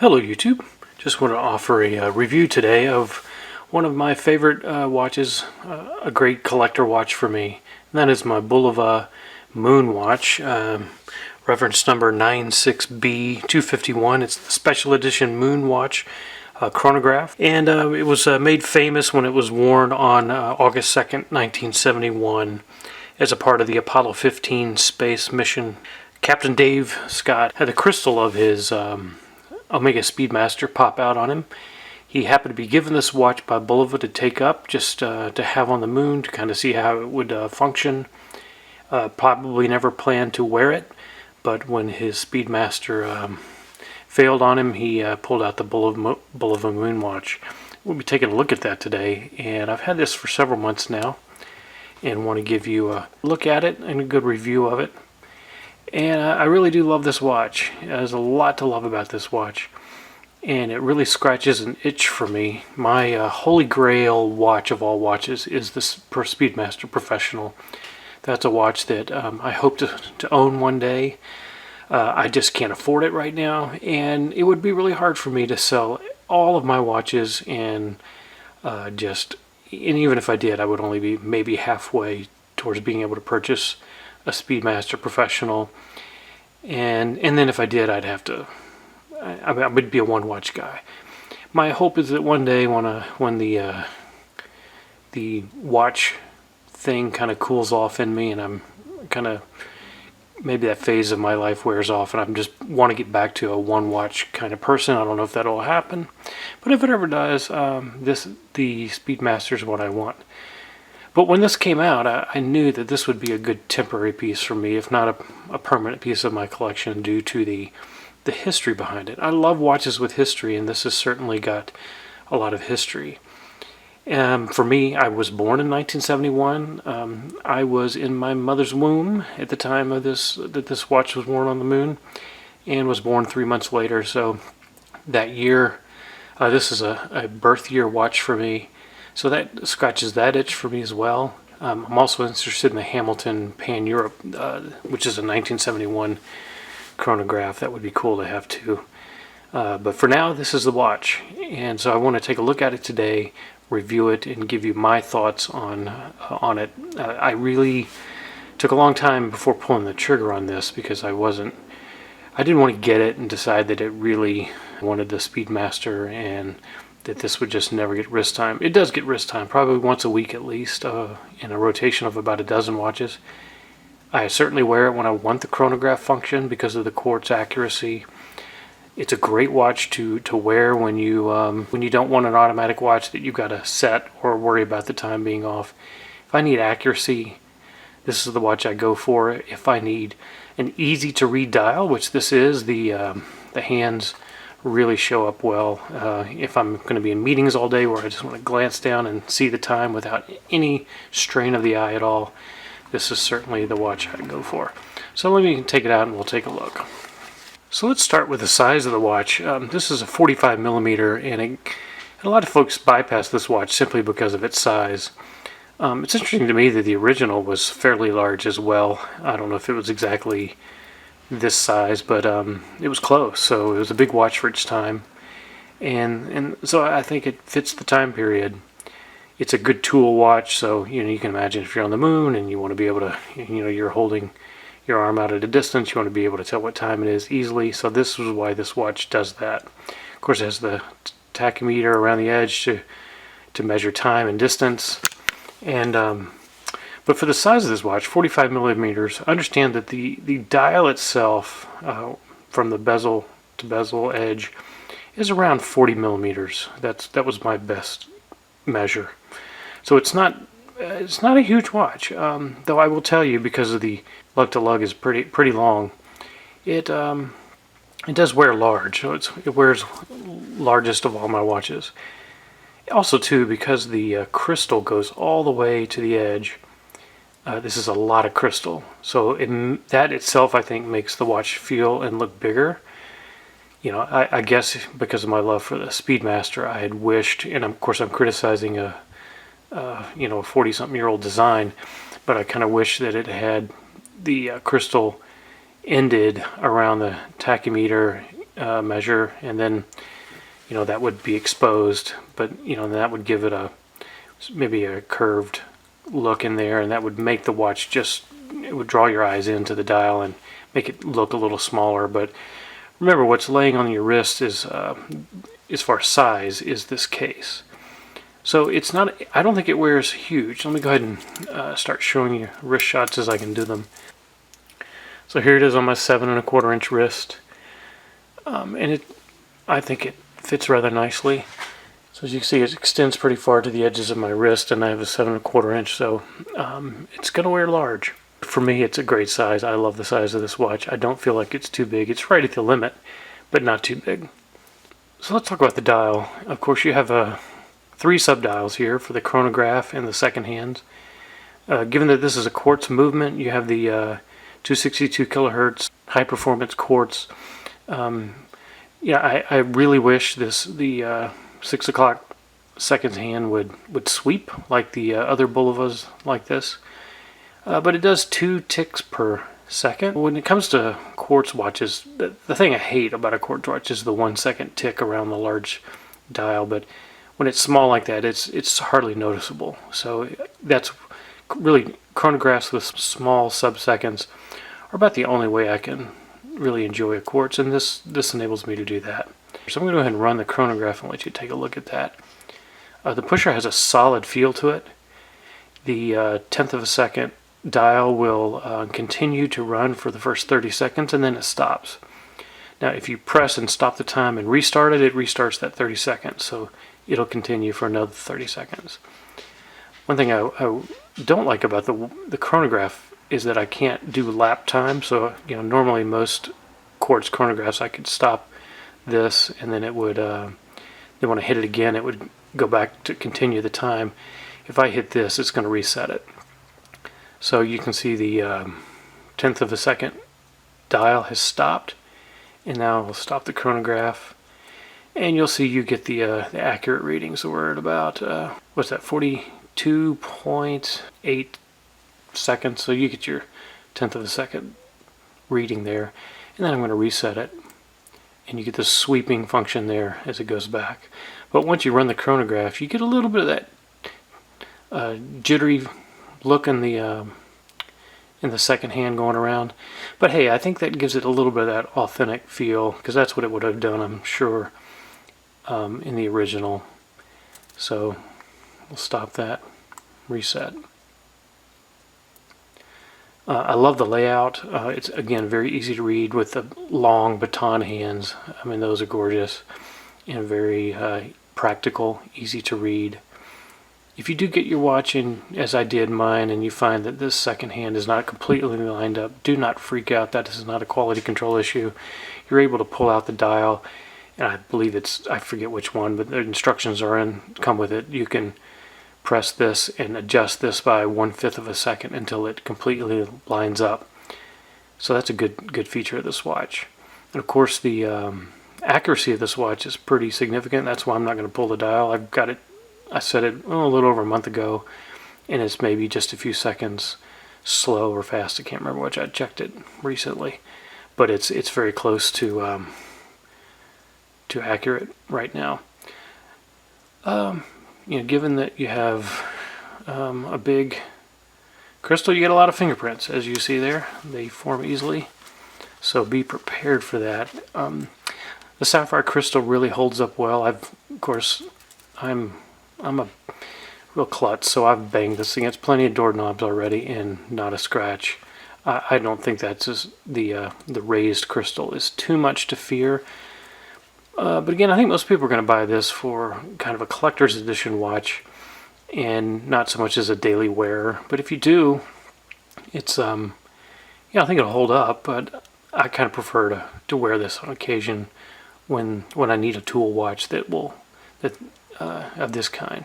Hello YouTube, just want to offer a review today of one of my favorite watches, a great collector watch for me, and that is my Bulova Moon Watch, reference number 96B251. It's the special edition Moon Watch chronograph, and it was made famous when it was worn on August 2nd, 1971 as a part of the Apollo 15 space mission. Captain Dave Scott had a crystal of his Omega Speedmaster pop out on him. He happened to be given this watch by Bulova to take up, just to have on the moon, to kind of see how it would function. Probably never planned to wear it, but when his Speedmaster failed on him, he pulled out the Bulova Moon Watch. We'll be taking a look at that today, and I've had this for several months now, and want to give you a look at it and a good review of it. And I really do love this watch. There's a lot to love about this watch, and it really scratches an itch for me. My holy grail watch of all watches is this Speedmaster Professional. That's a watch that I hope to own one day. I just can't afford it right now, and it would be really hard for me to sell all of my watches and even if I did, I would only be maybe halfway towards being able to purchase a Speedmaster Professional, and then if I did, I'd have to. I would be a one watch guy. My hope is that one day, when the watch thing kind of cools off in me, and I'm kind of, maybe that phase of my life wears off, and I just want to get back to a one watch kind of person. I don't know if that'll happen, but if it ever does, the Speedmaster is what I want. But when this came out, I knew that this would be a good temporary piece for me, if not a permanent piece of my collection, due to the history behind it. I love watches with history, and this has certainly got a lot of history. For me, I was born in 1971. I was in my mother's womb at the time of this watch was worn on the moon, and was born 3 months later. So that year, this is a birth year watch for me. So that scratches that itch for me as well. I'm also interested in the Hamilton Pan Europe, which is a 1971 chronograph. That would be cool to have too. But for now, this is the watch. And so I want to take a look at it today, review it, and give you my thoughts on it. I really took a long time before pulling the trigger on this, because I didn't want to get it and decide that it really wanted the Speedmaster, and that this would just never get wrist time. It does get wrist time, probably once a week at least, in a rotation of about a dozen watches. I certainly wear it when I want the chronograph function because of the quartz accuracy. It's a great watch to wear when you don't want an automatic watch that you've got to set or worry about the time being off. If I need accuracy, this is the watch I go for. If I need an easy to read dial, which this is, the hands really show up well. If I'm going to be in meetings all day where I just want to glance down and see the time without any strain of the eye at all, this is certainly the watch I go for. So let me take it out and we'll take a look. So let's start with the size of the watch. This is a 45 millimeter, and a lot of folks bypass this watch simply because of its size. It's interesting to me that the original was fairly large as well. I don't know if it was exactly this size, but it was close. So it was a big watch for its time, and so I think it fits the time period. It's a good tool watch, so you can imagine if you're on the moon and you want to be able to, you're holding your arm out at a distance, you want to be able to tell what time it is easily. So this is why this watch does that. Of course, it has the tachymeter around the edge to measure time and distance, and but for the size of this watch, 45 millimeters, understand that the dial itself, from the bezel to bezel edge, is around 40 millimeters. That was my best measure. So it's not a huge watch, though I will tell you, because of the lug to lug is pretty long. It does wear large, so it wears largest of all my watches. Also too, because the crystal goes all the way to the edge. This is a lot of crystal, so that itself, I think, makes the watch feel and look bigger. I guess because of my love for the Speedmaster, I had wished, and of course I'm criticizing a 40-something-year-old design, but I kind of wish that it had the crystal ended around the tachymeter measure, and then that would be exposed, but that would give it maybe a curved look in there, and that would make the watch it would draw your eyes into the dial and make it look a little smaller. But remember, what's laying on your wrist is, as far as size, is this case. So it's not, I don't think it wears huge. Let me go ahead and start showing you wrist shots as I can do them. So here it is on my 7 1/4 inch wrist, and I think it fits rather nicely. So as you can see, it extends pretty far to the edges of my wrist, and I have a 7 1/4 inch, so it's going to wear large. For me, it's a great size. I love the size of this watch. I don't feel like it's too big. It's right at the limit, but not too big. So let's talk about the dial. Of course, you have 3 sub-dials here for the chronograph and the second hands. Given that this is a quartz movement, you have the 262 kilohertz high-performance quartz. I really wish the 6 o'clock seconds hand would sweep like the other Bulovas like this. But it does 2 ticks per second. When it comes to quartz watches, the thing I hate about a quartz watch is the 1 second tick around the large dial, but when it's small like that, it's hardly noticeable. So that's really, chronographs with small sub-seconds are about the only way I can really enjoy a quartz, and this enables me to do that. So I'm going to go ahead and run the chronograph and let you take a look at that. The pusher has a solid feel to it. The tenth of a second dial will continue to run for the first 30 seconds, and then it stops. Now if you press and stop the time and restart it, it restarts that 30 seconds, so it'll continue for another 30 seconds. One thing I don't like about the chronograph is that I can't do lap time. So normally most quartz chronographs I could stop this, and then it would then when I hit it again, it would go back to continue the time. If I hit this, it's going to reset it. So you can see the tenth of a second dial has stopped, and now we'll stop the chronograph, and you'll see you get the accurate readings. So we're at about what's that, 42.8 seconds. So you get your tenth of a second reading there, and then I'm going to reset it, and you get this sweeping function there as it goes back. But once you run the chronograph, you get a little bit of that jittery look in the second hand going around. But hey, I think that gives it a little bit of that authentic feel, because that's what it would have done, I'm sure, in the original. So we'll stop that, reset. I love the layout. It's again very easy to read with the long baton hands. I mean, those are gorgeous and very practical, easy to read. If you do get your watch in, as I did mine, and you find that this second hand is not completely lined up, do not freak out. That is not a quality control issue. You're able to pull out the dial, and I believe I forget which one, but the instructions come with it. You can press this and adjust this by 1/5 of a second until it completely lines up. So that's a good feature of this watch. And of course, the accuracy of this watch is pretty significant. That's why I'm not going to pull the dial. I set it a little over a month ago, and it's maybe just a few seconds slow or fast. I can't remember which. I checked it recently, but it's very close to accurate right now. Given that you have a big crystal, you get a lot of fingerprints, as you see there. They form easily, so be prepared for that. The sapphire crystal really holds up well. Of course, I'm a real klutz, so I've banged this thing. It's plenty of doorknobs already, and not a scratch. I don't think that's the raised crystal is too much to fear. But again, I think most people are going to buy this for kind of a collector's edition watch, and not so much as a daily wearer. But if you do, it's I think it'll hold up. But I kind of prefer to wear this on occasion when I need a tool watch of this kind.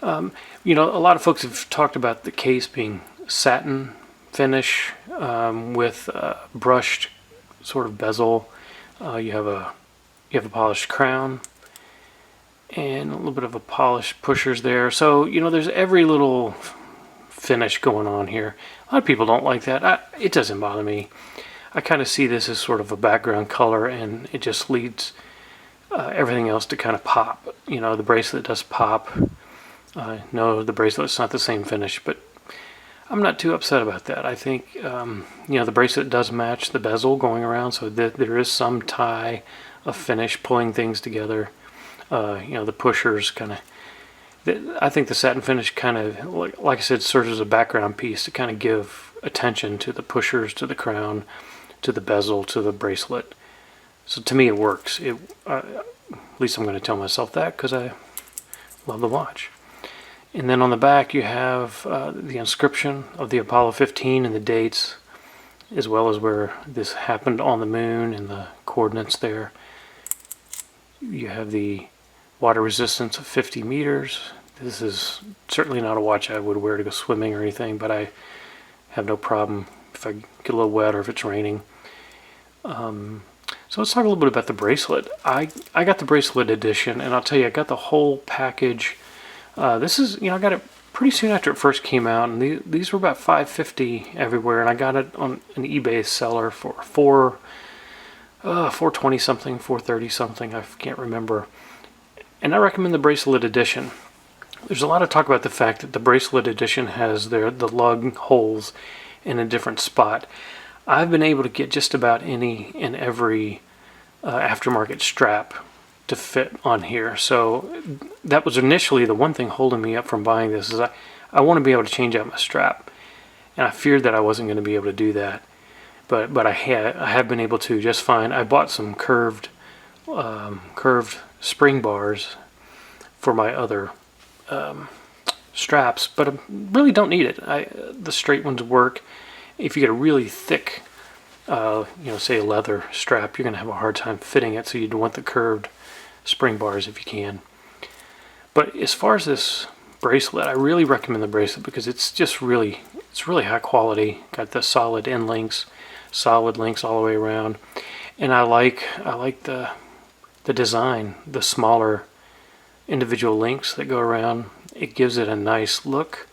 A lot of folks have talked about the case being satin finish with brushed sort of bezel. You have a polished crown and a little bit of a polished pushers there. So there's every little finish going on here. A lot of people don't like that. It doesn't bother me. I kind of see this as sort of a background color, and it just leads everything else to kind of pop. You know, the bracelet does pop. No, the bracelet's not the same finish, but I'm not too upset about that. I think, you know, the bracelet does match the bezel going around, so there is some tie of finish pulling things together. You know, the pushers kind of, I think the satin finish kind of, like I said, serves as a background piece to kind of give attention to the pushers, to the crown, to the bezel, to the bracelet. So to me it works. At least I'm going to tell myself that, because I love the watch. And then on the back you have the inscription of the Apollo 15 and the dates, as well as where this happened on the moon and the coordinates there. You have the water resistance of 50 meters. This is certainly not a watch I would wear to go swimming or anything, but I have no problem if I get a little wet or if it's raining. So let's talk a little bit about the bracelet. I got the bracelet edition, and I'll tell you, I got the whole package. This is, you know, I got it pretty soon after it first came out, and these were about $5.50 everywhere, and I got it on an eBay seller for $420 something, $430 something, I can't remember. And I recommend the bracelet edition. There's a lot of talk about the fact that the bracelet edition has the lug holes in a different spot. I've been able to get just about any and every aftermarket strap to fit on here. So that was initially the one thing holding me up from buying this, is I want to be able to change out my strap. And I feared that I wasn't going to be able to do that. But I have been able to just fine. I bought some curved spring bars for my other straps, but I really don't need it. The straight ones work. If you get a really thick, you know, say a leather strap, you're going to have a hard time fitting it, so you'd want the curved spring bars if you can. But as far as this bracelet, I really recommend the bracelet because it's really high quality. Got the solid end links, solid links all the way around, and I like the design, the smaller individual links that go around. It gives it a nice look.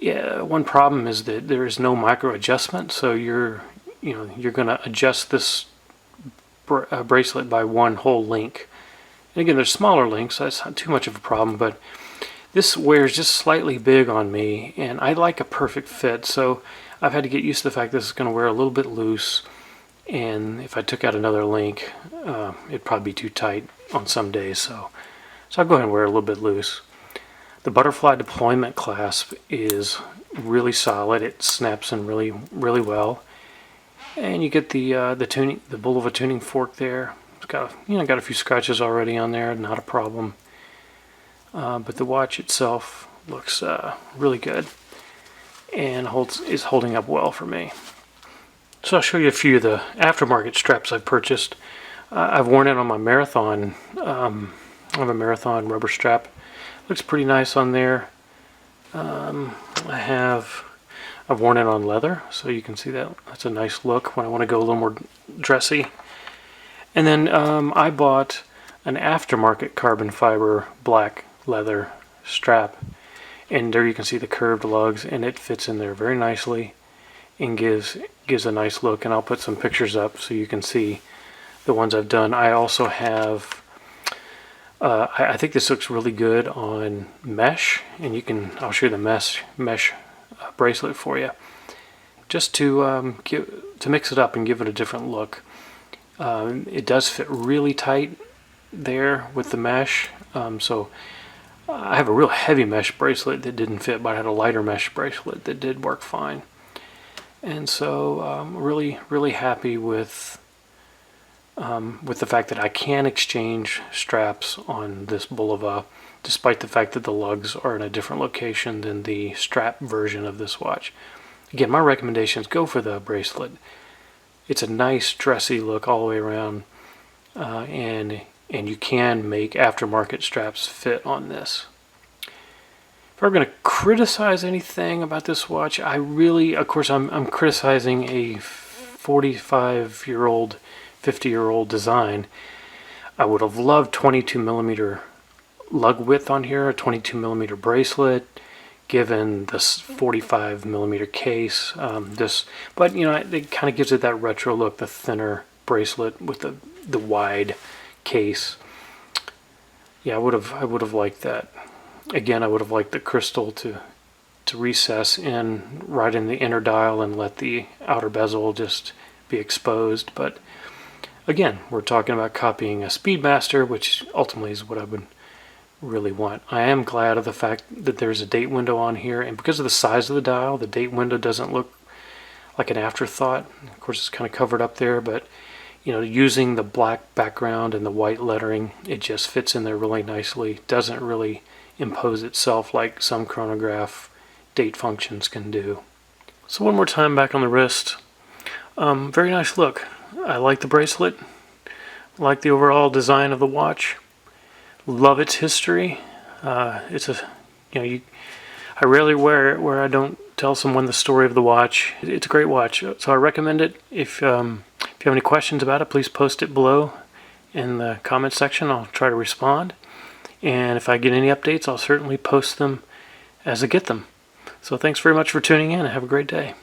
Yeah, one problem is that there is no micro adjustment, so you're going to adjust this bracelet by one whole link. And again, there's smaller links, so that's not too much of a problem, but this wears just slightly big on me, and I like a perfect fit, so I've had to get used to the fact this is going to wear a little bit loose, and if I took out another link, it'd probably be too tight on some days, so I'll go ahead and wear it a little bit loose. The butterfly deployment clasp is really solid. It snaps in really, really well. And you get the Bulova tuning fork there. It's got a few scratches already on there, not a problem. But the watch itself looks really good and is holding up well for me. So I'll show you a few of the aftermarket straps I've purchased. I've worn it on my marathon. I have a marathon rubber strap. Looks pretty nice on there. I've worn it on leather, so you can see that. That's a nice look when I want to go a little more dressy. And then I bought an aftermarket carbon fiber black leather strap, and there you can see the curved lugs, and it fits in there very nicely and gives a nice look. And I'll put some pictures up so you can see the ones I've done. I also have I think this looks really good on mesh, and I'll show you the mesh bracelet for you, just to mix it up and give it a different look. It does fit really tight there with the mesh, so I have a real heavy mesh bracelet that didn't fit, but I had a lighter mesh bracelet that did work fine. And so really happy with the fact that I can exchange straps on this Bulova, despite the fact that the lugs are in a different location than the strap version of this watch. Again, my recommendation is go for the bracelet. It's a nice dressy look all the way around, and you can make aftermarket straps fit on this. If I'm going to criticize anything about this watch, of course I'm criticizing a 45-year-old 50-year-old design. I would have loved 22 millimeter lug width on here, a 22 millimeter bracelet, given this 45 millimeter case. But you know, it kind of gives it that retro look, the thinner bracelet with the wide case. Yeah, I would have liked that. Again, I would have liked the crystal to recess in right in the inner dial and let the outer bezel just be exposed. But again, we're talking about copying a Speedmaster, which ultimately is what I would really want. I am glad of the fact that there's a date window on here, and because of the size of the dial, the date window doesn't look like an afterthought. Of course, it's kind of covered up there, but you know, using the black background and the white lettering, it just fits in there really nicely. Doesn't really impose itself like some chronograph date functions can do. So one more time back on the wrist. Very nice look. I like the bracelet. Like the overall design of the watch. Love its history. It's a, you know, I rarely wear it where I don't tell someone the story of the watch. It's a great watch, so I recommend it. If you have any questions about it, please post it below in the comment section. I'll try to respond. And if I get any updates, I'll certainly post them as I get them. So thanks very much for tuning in and have a great day.